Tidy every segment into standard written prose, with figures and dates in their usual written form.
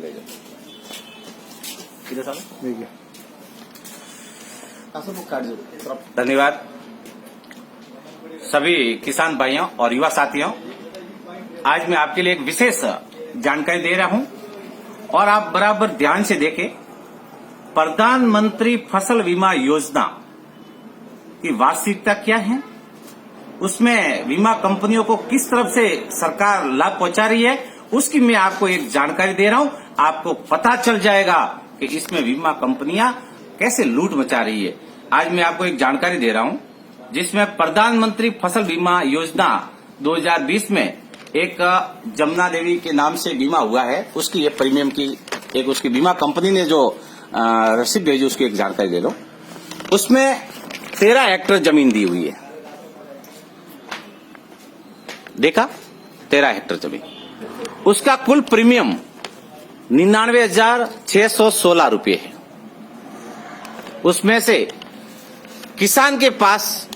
ले जाओ किधर साहब देखिए पासबुक काट दो। धन्यवाद सभी किसान भाइयों और युवा साथियों, आज मैं आपके लिए एक विशेष जानकारी दे रहा हूं और आप बराबर ध्यान से देखें। प्रधानमंत्री फसल बीमा योजना की वास्तविकता क्या है, उसमें बीमा कंपनियों को किस तरफ से सरकार लाभ पहुंचा रही है, उसकी मैं आपको एक जानकारी दे रहा हूं। आपको पता चल जाएगा कि इसमें बीमा कंपनियां कैसे लूट मचा रही है। आज मैं आपको एक जानकारी दे रहा हूं जिसमें प्रधानमंत्री फसल बीमा योजना 2020 में एक जमुना देवी के नाम से बीमा हुआ है, उसकी ये प्रीमियम की एक उसकी बीमा कंपनी ने जो रसीद भेजी उसकी एक जानकारी दे लो। उसमें 13 हेक्टेयर जमीन दी हुई है, देखा 13 हेक्टेयर जमीन, उसका कुल प्रीमियम 99,616 रुपये है। उसमें से किसान के पास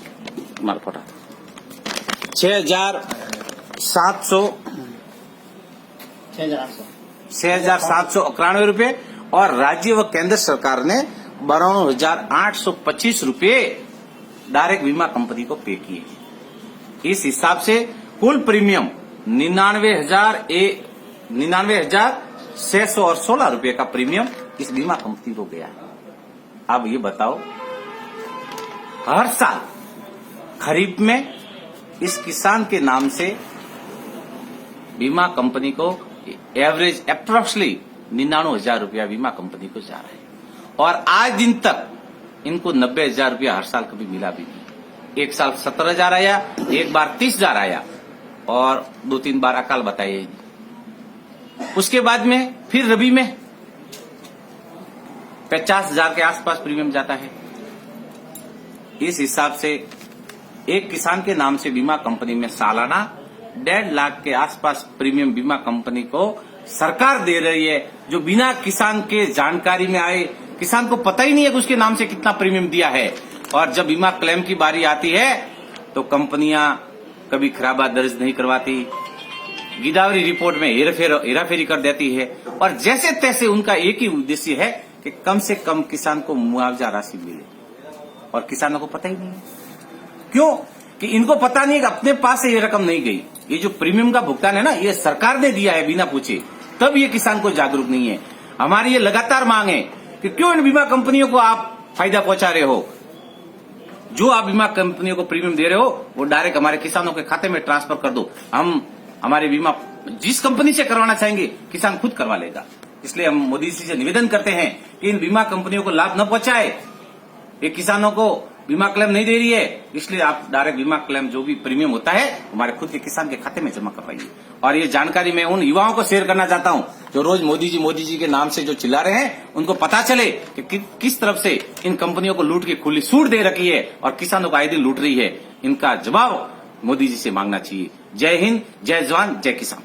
6,791 रुपये और राज्य व केंद्र सरकार ने 52,825 रुपये डायरेक्ट बीमा कंपनी को पे किए। इस हिसाब से कुल प्रीमियम 99,616 रुपये का प्रीमियम इस बीमा कंपनी को गया है। अब ये बताओ, हर साल खरीफ में इस किसान के नाम से बीमा कंपनी को एवरेज अप्रोक्सीमेटली 99,000 रुपया बीमा कंपनी को जा रहा है और आज दिन तक इनको 90,000 रुपया हर साल कभी मिला भी नहीं। एक साल 17,000 आया, एक बार 30,000 आया और 2-3 बार अकाल बताइए। उसके बाद में फिर रबी में 50,000 के आसपास प्रीमियम जाता है। इस हिसाब से एक किसान के नाम से बीमा कंपनी में सालाना 1.5 लाख के आसपास प्रीमियम बीमा कंपनी को सरकार दे रही है, जो बिना किसान के जानकारी में आए, किसान को पता ही नहीं है कि उसके नाम से कितना प्रीमियम दिया है। और जब बीमा क्लेम की बारी आती है तो कंपनियां कभी खराबा दर्ज नहीं करवाती, गिरदावरी रिपोर्ट में हेराफेरी कर देती है और जैसे तैसे उनका एक ही उद्देश्य है कि कम से कम किसान को मुआवजा राशि मिले और किसानों को पता ही नहीं है। क्यों कि इनको पता नहीं है कि अपने पास से ये रकम नहीं गई, ये जो प्रीमियम का भुगतान है ना, ये सरकार ने दिया है बिना पूछे, तब ये किसान को जागरूक नहीं है। हमारी ये लगातार मांग है कि क्यों इन बीमा कंपनियों को आप फायदा पहुंचा रहे हो। जो आप बीमा कंपनियों को प्रीमियम दे रहे हो वो डायरेक्ट हमारे किसानों के खाते में ट्रांसफर कर दो। हम हमारे बीमा जिस कंपनी से करवाना चाहेंगे किसान खुद करवा लेगा। इसलिए हम मोदी जी से निवेदन करते हैं कि इन बीमा कंपनियों को लाभ न पहुंचाए, ये किसानों को बीमा क्लेम नहीं दे रही है, इसलिए आप डायरेक्ट बीमा क्लेम जो भी प्रीमियम होता है हमारे खुद के किसान के खाते में जमा करवाइए। और ये जानकारी मैं उन युवाओं को शेयर करना चाहता हूं जो रोज मोदी जी के नाम से जो चिल्ला रहे हैं, उनको पता चले कि किस तरफ से इन कंपनियों को लूट की खुली छूट दे रखी है और किसानों को आए दिन लूट रही है। इनका जवाब मोदी जी से मांगना चाहिए। जय हिंद, जय जवान, जय किसान।